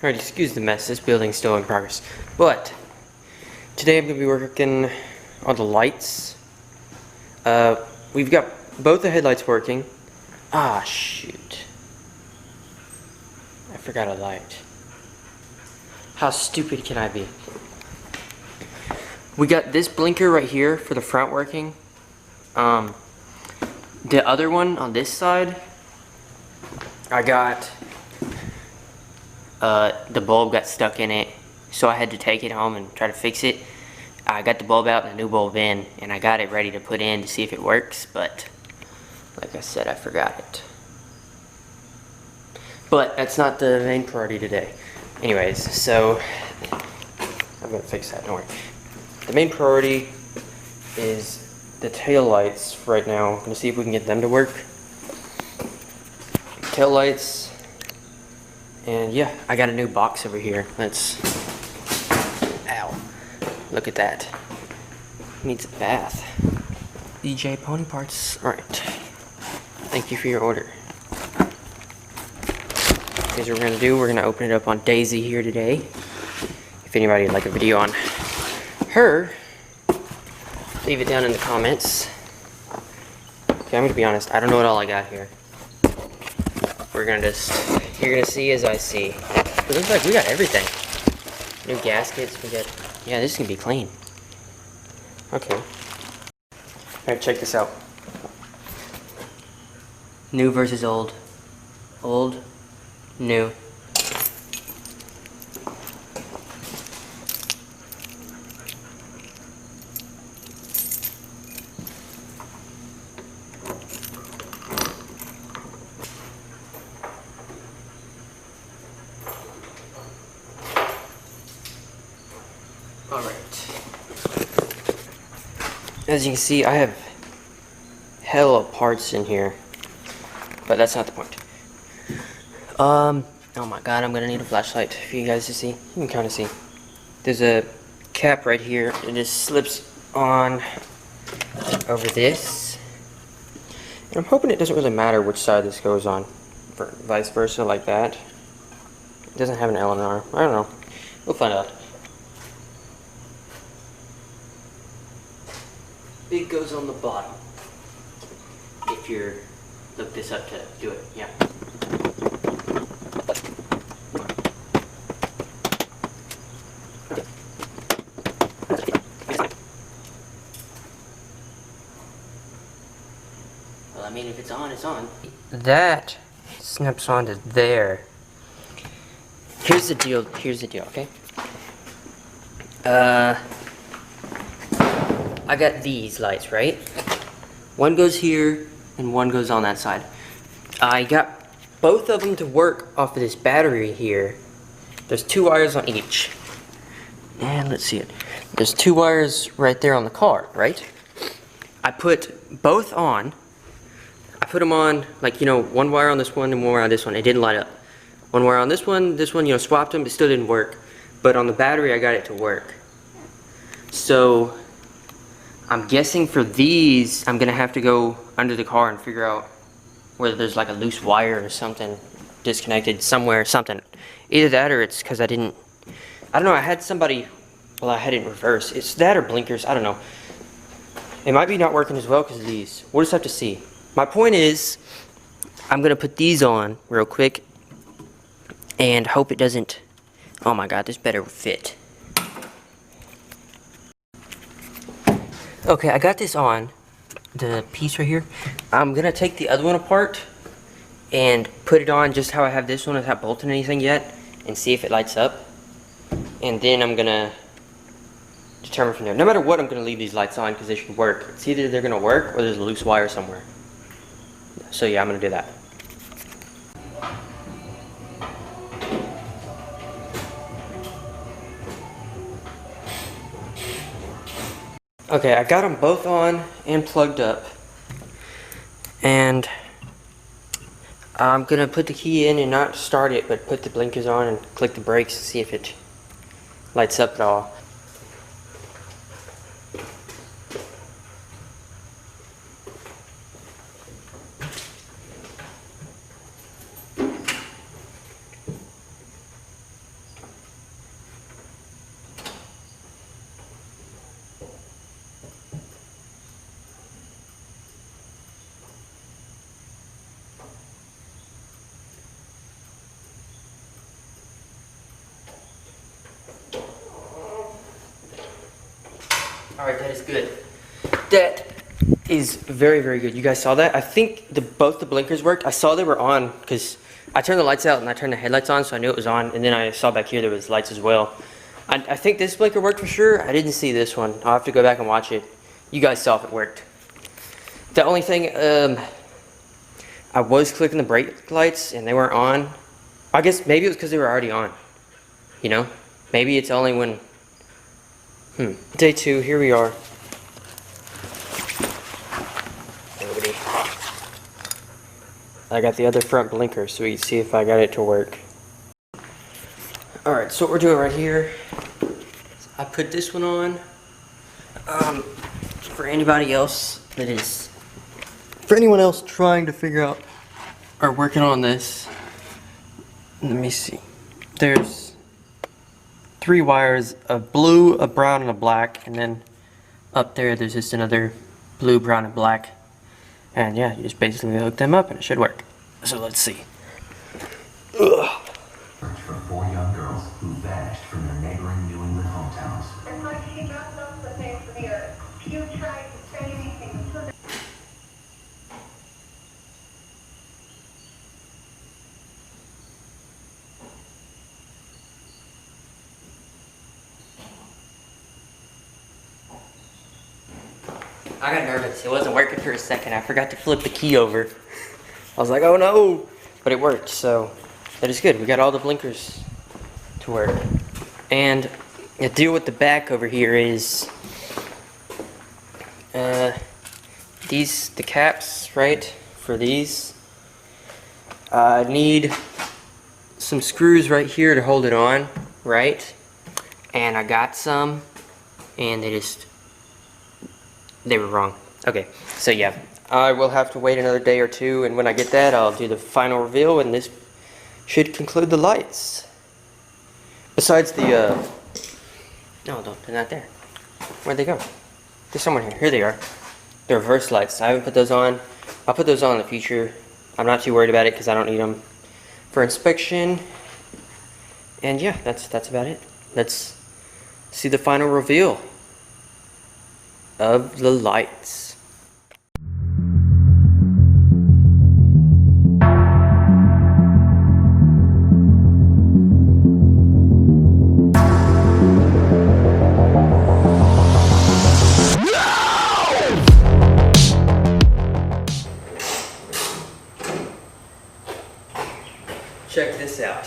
Alright, excuse the mess, this building's still in progress. But, today I'm going to be working on the lights. We've got both the headlights working. Ah, shoot. I forgot a light. How stupid can I be? We got this blinker right here for the front working. The other one on this side, I got the bulb got stuck in it, so I had to take it home and try to fix it. I got the bulb out and the new bulb in, and I got it ready to put in to see if it works, but like I said, I forgot it. But that's not the main priority today. Anyways, so I'm gonna fix that, don't worry. The main priority is the tail lights right now. I'm gonna see if we can get them to work. Tail lights. And yeah, I got a new box over here. Ow. Look at that. Needs a bath. DJ Pony Parts. Alright. Thank you for your order. Here's what we're gonna do. We're gonna open it up on Daisy here today. If anybody would like a video on her, leave it down in the comments. Okay, I'm gonna be honest. I don't know what all I got here. We're gonna you're gonna see as I see. It looks like we got everything. New gaskets, yeah, this can be clean. Okay. Alright, check this out. New versus old. Old, new. Alright. As you can see, I have hella parts in here. But that's not the point. Oh my god, I'm gonna need a flashlight for you guys to see. You can kind of see. There's a cap right here. It just slips on over this. And I'm hoping it doesn't really matter which side this goes on. For vice versa, like that. It doesn't have an L and an R. I don't know. We'll find out. Big goes on the bottom. If you're look this up to do it, yeah. Well, I mean, if it's on, it's on. That snaps onto there. Here's the deal, okay? I got these lights, right? One goes here, and one goes on that side. I got both of them to work off of this battery here. There's 2 wires on each. And let's see it. There's 2 wires right there on the car, right? I put both on. I put them on, like, you know, 1 wire on this one and 1 wire on this one. It didn't light up. 1 wire on this one, you know, swapped them, it still didn't work. But on the battery, I got it to work. So I'm guessing for these, I'm gonna have to go under the car and figure out whether there's like a loose wire or something disconnected somewhere, something. Either that or it's because I don't know, I had somebody, well, I had it in reverse. It's that or blinkers, I don't know. It might be not working as well because of these. We'll just have to see. My point is, I'm gonna put these on real quick and hope it doesn't, oh my god, this better fit. Okay, I got this on, the piece right here. I'm gonna take the other one apart and put it on just how I have this one without bolting anything yet and see if it lights up. And then I'm gonna determine from there. No matter what, I'm gonna leave these lights on because they should work. It's either they're gonna work or there's a loose wire somewhere. So yeah, I'm gonna do that. Okay, I got them both on and plugged up. And I'm gonna put the key in and not start it, but put the blinkers on and click the brakes to see if it lights up at all. Alright, that is good. That is very, very good. You guys saw that? I think both the blinkers worked. I saw they were on because I turned the lights out and I turned the headlights on, so I knew it was on. And then I saw back here there was lights as well. I think this blinker worked for sure. I didn't see this one. I'll have to go back and watch it. You guys saw if it worked. The only thing, I was clicking the brake lights and they weren't on. I guess maybe it was because they were already on. You know? Maybe it's only when... Day 2, here we are. Nobody. I got the other front blinker so we can see if I got it to work. Alright, so what we're doing right here, I put this one on. For anybody else that is, for anyone else trying to figure out or working on this, let me see. There's 3 wires, a blue, a brown, and a black, and then up there's just another blue, brown, and black. And yeah, you just basically hook them up and it should work. So let's see. Ugh. Search for 4 young girls who vanished from their neighboring New England hometowns. It's like she dropped off the face of the earth. You tried to say anything to them. I got nervous. It wasn't working for a second. I forgot to flip the key over. I was like, oh no! But it worked, so that is good. We got all the blinkers to work. And the deal with the back over here is the caps, right, for these. I need some screws right here to hold it on, right? And I got some, and they were wrong. Okay, so yeah, I will have to wait another day or two, and when I get that, I'll do the final reveal, and this should conclude the lights. Besides the, no, they're not there. Where'd they go? There's someone here. Here they are. The reverse lights. I haven't put those on. I'll put those on in the future. I'm not too worried about it because I don't need them for inspection. And yeah, that's about it. Let's see the final reveal of the lights. Check this out.